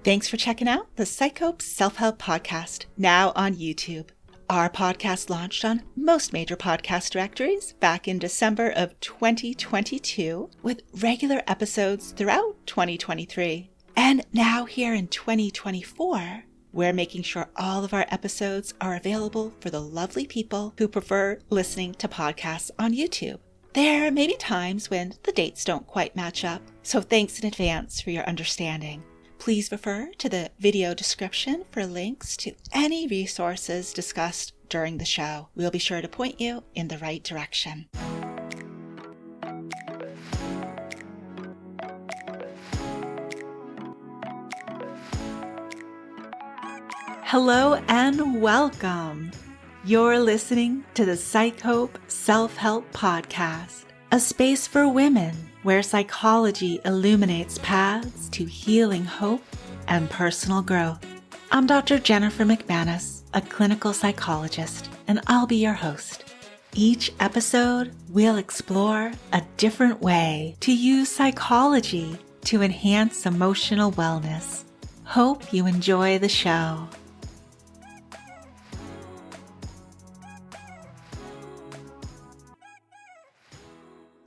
Thanks for checking out the PsycHope Self-Help podcast, now on YouTube. Our podcast launched on most major podcast directories back in December of 2022, with regular episodes throughout 2023. And now here in 2024, we're making sure all of our episodes are available for the lovely people who prefer listening to podcasts on YouTube. There may be times when the dates don't quite match up, so thanks in advance for your understanding. Please refer to the video description for links to any resources discussed during the show. We'll be sure to point you in the right direction. Hello and welcome. You're listening to the PsycHope Self-Help podcast, a space for women where psychology illuminates paths to healing, hope, and personal growth. I'm Dr. Jennifer McManus, a clinical psychologist, and I'll be your host. Each episode, we'll explore a different way to use psychology to enhance emotional wellness. Hope you enjoy the show.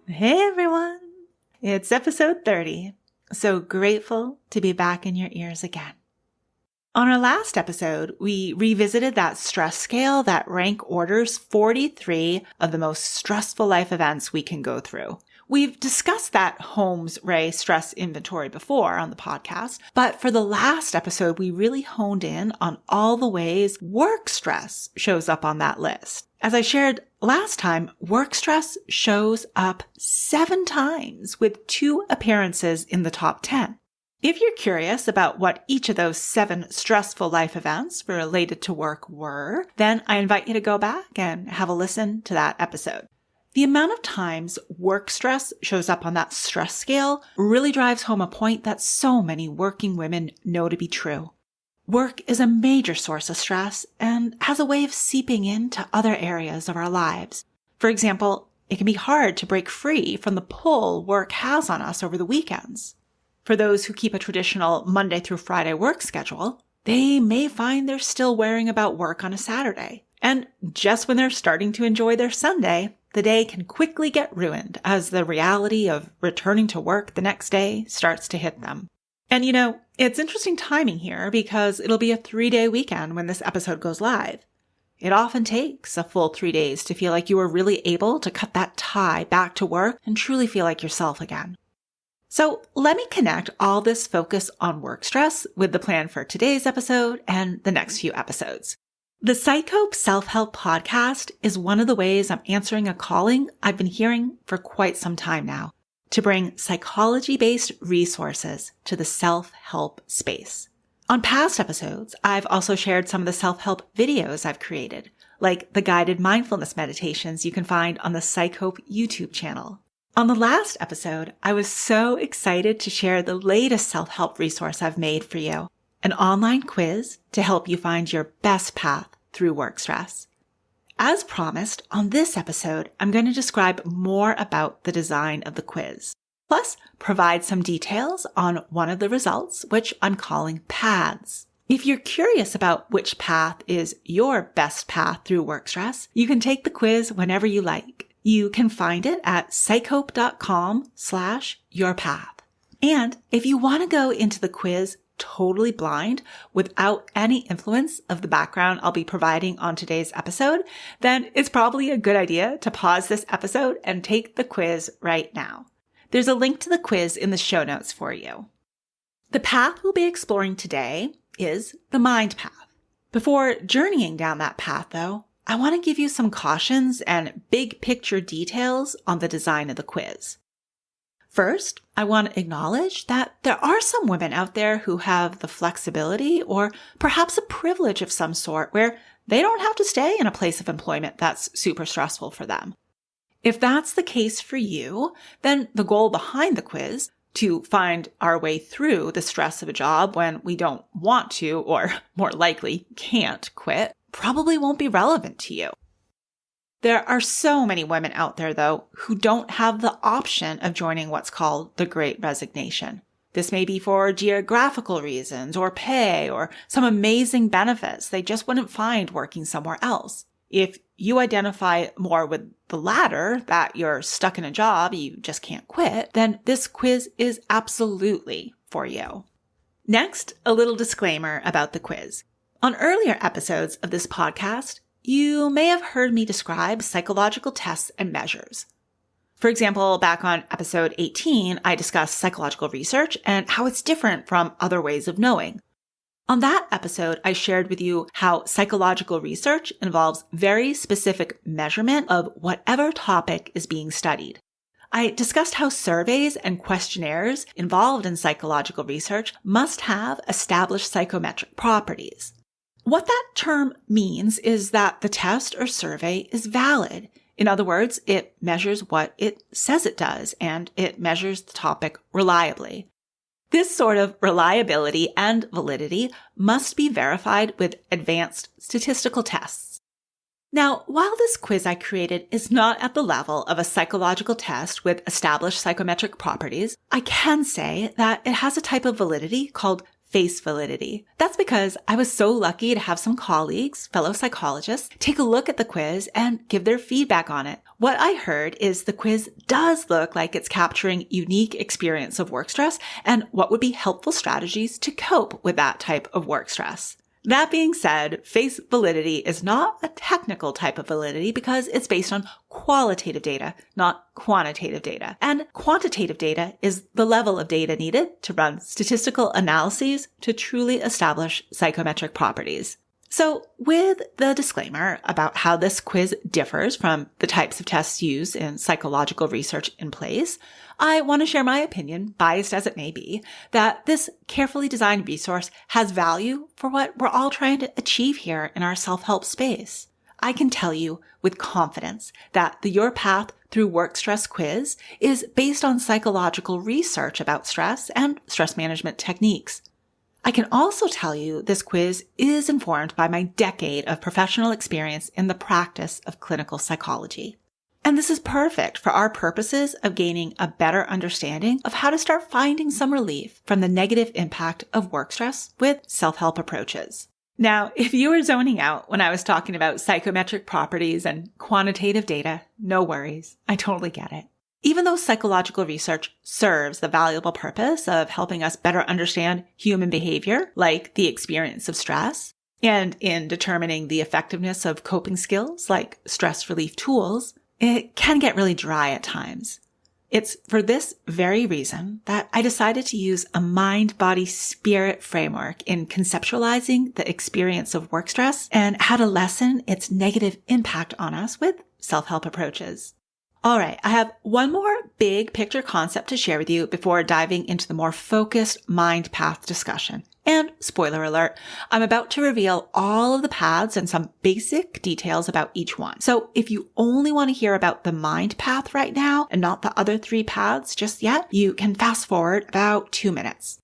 Hey everyone, it's episode 30. So grateful to be back in your ears again. On our last episode, we revisited that stress scale that rank orders 43 of the most stressful life events we can go through. We've discussed that Holmes-Ray stress inventory before on the podcast, but for the last episode, we really honed in on all the ways work stress shows up on that list. As I shared last time, work stress shows up 7 times with 2 appearances in the top 10. If you're curious about what each of those 7 stressful life events related to work were, then I invite you to go back and have a listen to that episode. The amount of times work stress shows up on that stress scale really drives home a point that so many working women know to be true. Work is a major source of stress and has a way of seeping into other areas of our lives. For example, it can be hard to break free from the pull work has on us over the weekends. For those who keep a traditional Monday through Friday work schedule, they may find they're still worrying about work on a Saturday. And just when they're starting to enjoy their Sunday, the day can quickly get ruined as the reality of returning to work the next day starts to hit them. And it's interesting timing here because it'll be a 3-day weekend when this episode goes live. It often takes a full 3 days to feel like you are really able to cut that tie back to work and truly feel like yourself again. So let me connect all this focus on work stress with the plan for today's episode and the next few episodes. The PsycHope Self-Help podcast is one of the ways I'm answering a calling I've been hearing for quite some time now, to bring psychology-based resources to the self-help space. On past episodes, I've also shared some of the self-help videos I've created, like the guided mindfulness meditations you can find on the PsycHope YouTube channel. On the last episode, I was so excited to share the latest self-help resource I've made for you, an online quiz to help you find your best path through work stress. As promised, on this episode, I'm going to describe more about the design of the quiz, plus provide some details on one of the results, which I'm calling paths. If you're curious about which path is your best path through work stress, you can take the quiz whenever you like. You can find it at psychope.com/yourpath. And if you want to go into the quiz totally blind without any influence of the background I'll be providing on today's episode, then it's probably a good idea to pause this episode and take the quiz right now. There's a link to the quiz in the show notes for you. The path we'll be exploring today is the mind path. Before journeying down that path, though, I want to give you some cautions and big picture details on the design of the quiz. First, I want to acknowledge that there are some women out there who have the flexibility or perhaps a privilege of some sort where they don't have to stay in a place of employment that's super stressful for them. If that's the case for you, then the goal behind the quiz, to find our way through the stress of a job when we don't want to, or more likely can't quit, probably won't be relevant to you. There are so many women out there, though, who don't have the option of joining what's called the Great Resignation. This may be for geographical reasons or pay or some amazing benefits they just wouldn't find working somewhere else. If you identify more with the latter, that you're stuck in a job you just can't quit, then this quiz is absolutely for you. Next, a little disclaimer about the quiz. On earlier episodes of this podcast, you may have heard me describe psychological tests and measures. For example, back on episode 18, I discussed psychological research and how it's different from other ways of knowing. On that episode, I shared with you how psychological research involves very specific measurement of whatever topic is being studied. I discussed how surveys and questionnaires involved in psychological research must have established psychometric properties. What that term means is that the test or survey is valid. In other words, it measures what it says it does, and it measures the topic reliably. This sort of reliability and validity must be verified with advanced statistical tests. Now, while this quiz I created is not at the level of a psychological test with established psychometric properties, I can say that it has a type of validity called face validity. That's because I was so lucky to have some colleagues, fellow psychologists, take a look at the quiz and give their feedback on it. What I heard is the quiz does look like it's capturing unique experience of work stress and what would be helpful strategies to cope with that type of work stress. That being said, face validity is not a technical type of validity because it's based on qualitative data, not quantitative data. And quantitative data is the level of data needed to run statistical analyses to truly establish psychometric properties. So with the disclaimer about how this quiz differs from the types of tests used in psychological research in place, I want to share my opinion, biased as it may be, that this carefully designed resource has value for what we're all trying to achieve here in our self-help space. I can tell you with confidence that the Your Path Through Work Stress quiz is based on psychological research about stress and stress management techniques. I can also tell you this quiz is informed by my decade of professional experience in the practice of clinical psychology. And this is perfect for our purposes of gaining a better understanding of how to start finding some relief from the negative impact of work stress with self-help approaches. Now, if you were zoning out when I was talking about psychometric properties and quantitative data, no worries. I totally get it. Even though psychological research serves the valuable purpose of helping us better understand human behavior, like the experience of stress, and in determining the effectiveness of coping skills like stress relief tools, it can get really dry at times. It's for this very reason that I decided to use a mind-body-spirit framework in conceptualizing the experience of work stress and how to lessen its negative impact on us with self-help approaches. All right, I have one more big picture concept to share with you before diving into the more focused mind path discussion. And spoiler alert, I'm about to reveal all of the paths and some basic details about each one. So if you only want to hear about the mind path right now and not the other 3 paths just yet, you can fast forward about 2 minutes.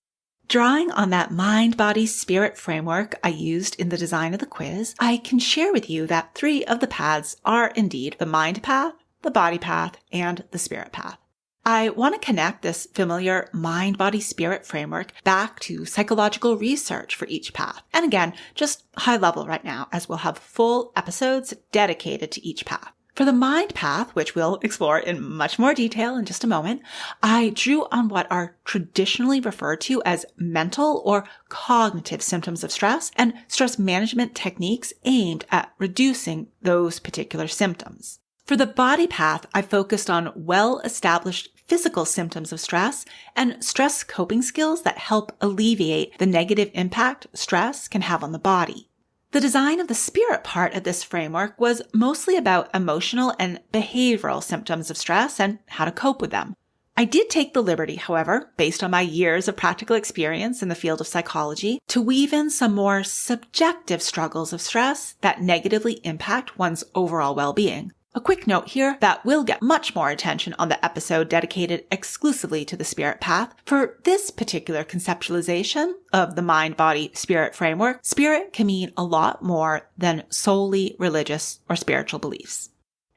Drawing on that mind-body-spirit framework I used in the design of the quiz, I can share with you that 3 of the paths are indeed the mind path, the body path, and the spirit path. I want to connect this familiar mind-body-spirit framework back to psychological research for each path. And again, just high level right now, as we'll have full episodes dedicated to each path. For the mind path, which we'll explore in much more detail in just a moment, I drew on what are traditionally referred to as mental or cognitive symptoms of stress and stress management techniques aimed at reducing those particular symptoms. For the body path, I focused on well-established physical symptoms of stress and stress coping skills that help alleviate the negative impact stress can have on the body. The design of the spirit part of this framework was mostly about emotional and behavioral symptoms of stress and how to cope with them. I did take the liberty, however, based on my years of practical experience in the field of psychology, to weave in some more subjective struggles of stress that negatively impact one's overall well-being. A quick note here that will get much more attention on the episode dedicated exclusively to the spirit path. For this particular conceptualization of the mind-body-spirit framework, spirit can mean a lot more than solely religious or spiritual beliefs.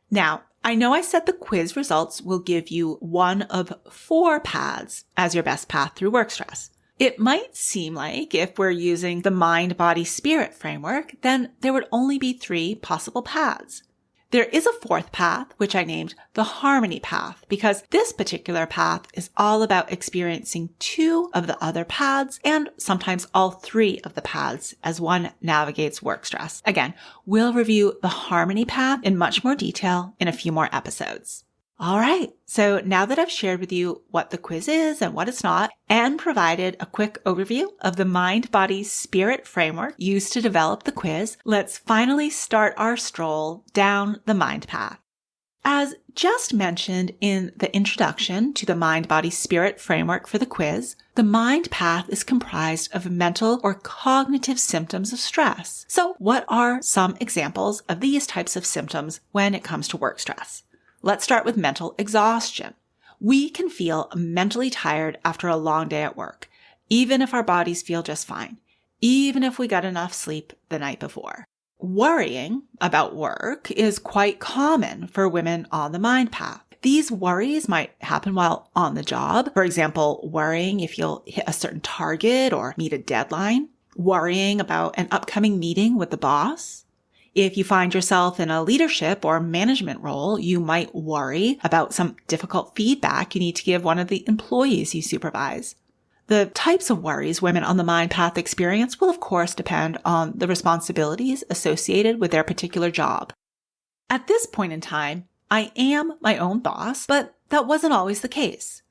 Now, I know I said the quiz results will give you one of 4 paths as your best path through work stress. It might seem like if we're using the mind-body-spirit framework, then there would only be 3 possible paths. There is a 4th path, which I named the harmony path, because this particular path is all about experiencing 2 of the other paths and sometimes all 3 of the paths as one navigates work stress. Again, we'll review the harmony path in much more detail in a few more episodes. All right, so now that I've shared with you what the quiz is and what it's not, and provided a quick overview of the mind-body-spirit framework used to develop the quiz, let's finally start our stroll down the mind path. As just mentioned in the introduction to the mind-body-spirit framework for the quiz, the mind path is comprised of mental or cognitive symptoms of stress. So what are some examples of these types of symptoms when it comes to work stress? Let's start with mental exhaustion. We can feel mentally tired after a long day at work, even if our bodies feel just fine, even if we got enough sleep the night before. Worrying about work is quite common for women on the mind path. These worries might happen while on the job. For example, worrying if you'll hit a certain target or meet a deadline, worrying about an upcoming meeting with the boss. If you find yourself in a leadership or management role, you might worry about some difficult feedback you need to give one of the employees you supervise. The types of worries women on the mind path experience will of course depend on the responsibilities associated with their particular job. At this point in time, I am my own boss, but that wasn't always the case.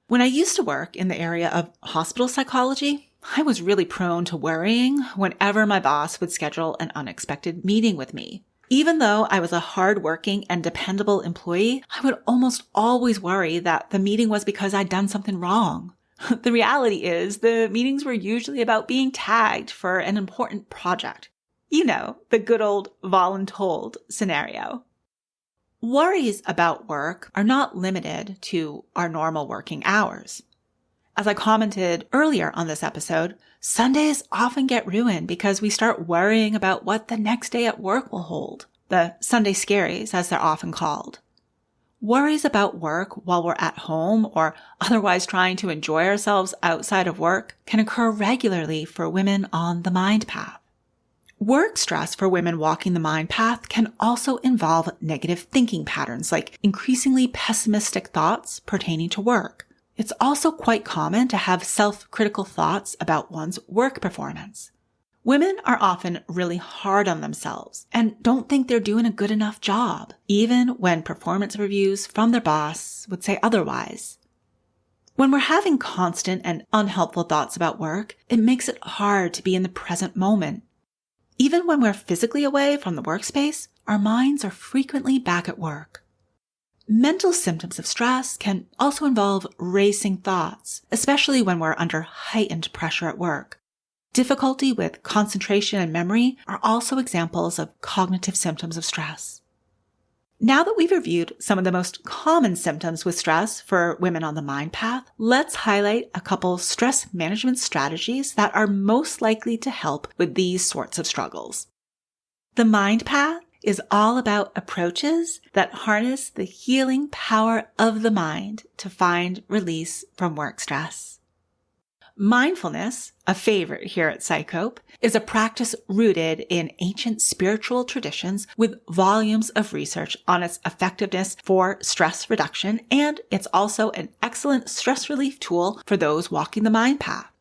When I used to work in the area of hospital psychology, I was really prone to worrying whenever my boss would schedule an unexpected meeting with me. Even though I was a hardworking and dependable employee, I would almost always worry that the meeting was because I'd done something wrong. The reality is the meetings were usually about being tagged for an important project. You know, the good old voluntold scenario. Worries about work are not limited to our normal working hours. As I commented earlier on this episode, Sundays often get ruined because we start worrying about what the next day at work will hold. The Sunday scaries, as they're often called. Worries about work while we're at home or otherwise trying to enjoy ourselves outside of work can occur regularly for women on the mind path. Work stress for women walking the mind path can also involve negative thinking patterns like increasingly pessimistic thoughts pertaining to work. It's also quite common to have self-critical thoughts about one's work performance. Women are often really hard on themselves and don't think they're doing a good enough job, even when performance reviews from their boss would say otherwise. When we're having constant and unhelpful thoughts about work, it makes it hard to be in the present moment. Even when we're physically away from the workspace, our minds are frequently back at work. Mental symptoms of stress can also involve racing thoughts, especially when we're under heightened pressure at work. Difficulty with concentration and memory are also examples of cognitive symptoms of stress. Now that we've reviewed some of the most common symptoms with stress for women on the mind path, let's highlight a couple stress management strategies that are most likely to help with these sorts of struggles. The mind path is all about approaches that harness the healing power of the mind to find release from work stress. Mindfulness, a favorite here at PsycHope, is a practice rooted in ancient spiritual traditions with volumes of research on its effectiveness for stress reduction, and it's also an excellent stress relief tool for those walking the mind path.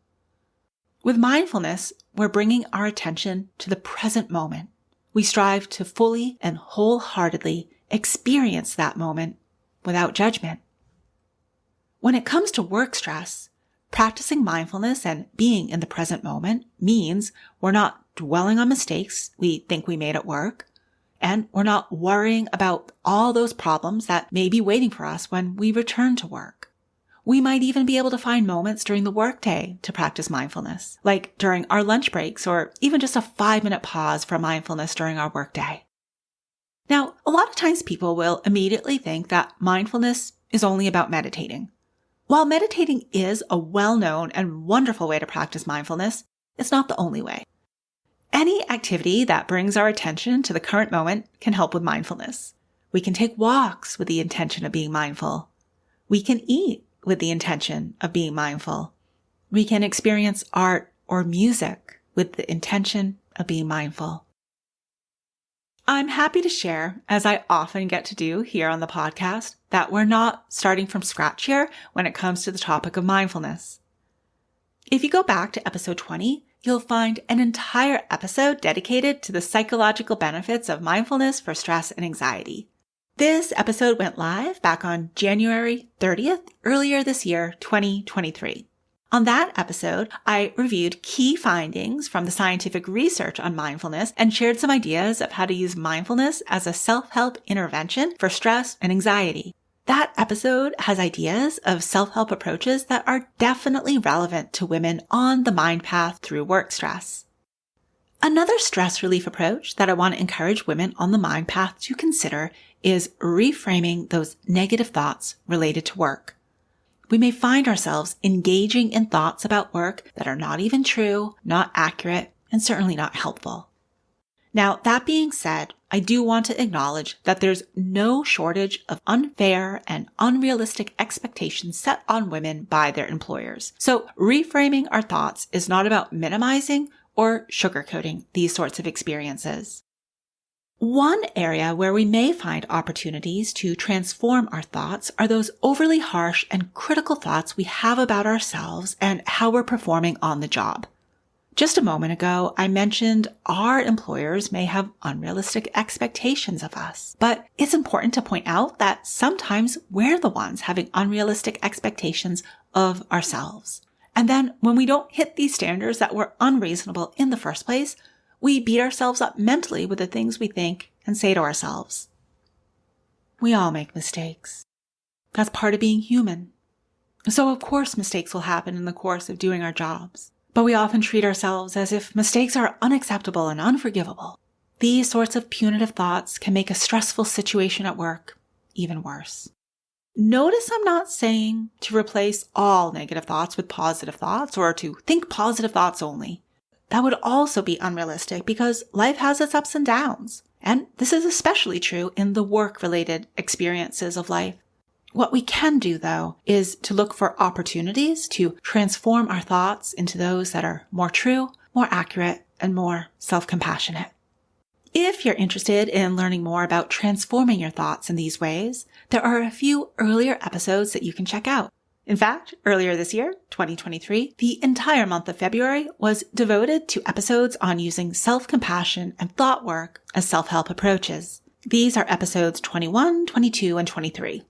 With mindfulness, we're bringing our attention to the present moment. We strive to fully and wholeheartedly experience that moment without judgment. When it comes to work stress, practicing mindfulness and being in the present moment means we're not dwelling on mistakes we think we made at work, and we're not worrying about all those problems that may be waiting for us when we return to work. We might even be able to find moments during the workday to practice mindfulness, like during our lunch breaks or even just a 5-minute pause for mindfulness during our workday. Now, a lot of times people will immediately think that mindfulness is only about meditating. While meditating is a well-known and wonderful way to practice mindfulness, it's not the only way. Any activity that brings our attention to the current moment can help with mindfulness. We can take walks with the intention of being mindful. We can eat with the intention of being mindful. We can experience art or music with the intention of being mindful. I'm happy to share, as I often get to do here on the podcast, that we're not starting from scratch here when it comes to the topic of mindfulness. If you go back to episode 20, you'll find an entire episode dedicated to the psychological benefits of mindfulness for stress and anxiety. This episode went live back on January 30th, earlier this year, 2023. On that episode, I reviewed key findings from the scientific research on mindfulness and shared some ideas of how to use mindfulness as a self-help intervention for stress and anxiety. That episode has ideas of self-help approaches that are definitely relevant to women on the mind path through work stress. Another stress relief approach that I want to encourage women on the mind path to consider is reframing those negative thoughts related to work. We may find ourselves engaging in thoughts about work that are not even true, not accurate, and certainly not helpful. Now, that being said, I do want to acknowledge that there's no shortage of unfair and unrealistic expectations set on women by their employers. So reframing our thoughts is not about minimizing or sugarcoating these sorts of experiences. One area where we may find opportunities to transform our thoughts are those overly harsh and critical thoughts we have about ourselves and how we're performing on the job. Just a moment ago, I mentioned our employers may have unrealistic expectations of us, but it's important to point out that sometimes we're the ones having unrealistic expectations of ourselves. And then when we don't hit these standards that were unreasonable in the first place, we beat ourselves up mentally with the things we think and say to ourselves. We all make mistakes. That's part of being human. So of course mistakes will happen in the course of doing our jobs. But we often treat ourselves as if mistakes are unacceptable and unforgivable. These sorts of punitive thoughts can make a stressful situation at work even worse. Notice I'm not saying to replace all negative thoughts with positive thoughts or to think positive thoughts only. That would also be unrealistic because life has its ups and downs. And this is especially true in the work-related experiences of life. What we can do, though, is to look for opportunities to transform our thoughts into those that are more true, more accurate, and more self-compassionate. If you're interested in learning more about transforming your thoughts in these ways, there are a few earlier episodes that you can check out. In fact, earlier this year, 2023, the entire month of February was devoted to episodes on using self-compassion and thought work as self-help approaches. These are episodes 21, 22, and 23.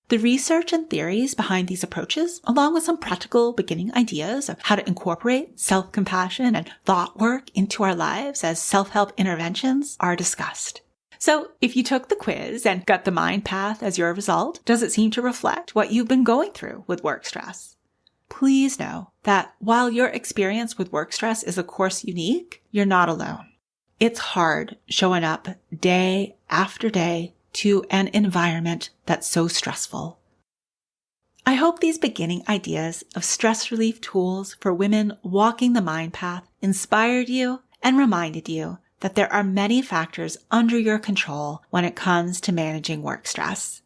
The research and theories behind these approaches, along with some practical beginning ideas of how to incorporate self-compassion and thought work into our lives as self-help interventions, are discussed. So if you took the quiz and got the mind path as your result, does it seem to reflect what you've been going through with work stress? Please know that while your experience with work stress is of course unique, you're not alone. It's hard showing up day after day to an environment that's so stressful. I hope these beginning ideas of stress relief tools for women walking the mind path inspired you and reminded you that there are many factors under your control when it comes to managing work stress.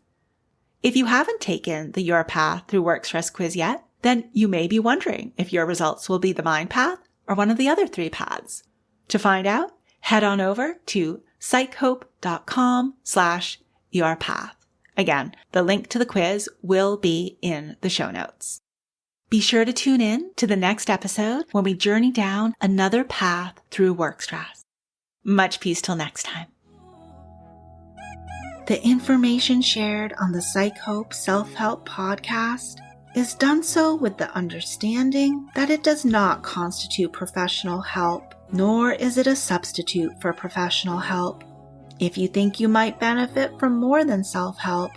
If you haven't taken the Your Path Through Work Stress quiz yet, then you may be wondering if your results will be the mind path or one of the other three paths. To find out, head on over to psychhope.com/yourpath. Again, the link to the quiz will be in the show notes. Be sure to tune in to the next episode when we journey down another path through work stress. Much peace till next time. The information shared on the PsycHope Self-Help podcast is done so with the understanding that it does not constitute professional help, nor is it a substitute for professional help. If you think you might benefit from more than self-help,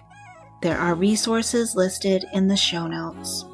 there are resources listed in the show notes.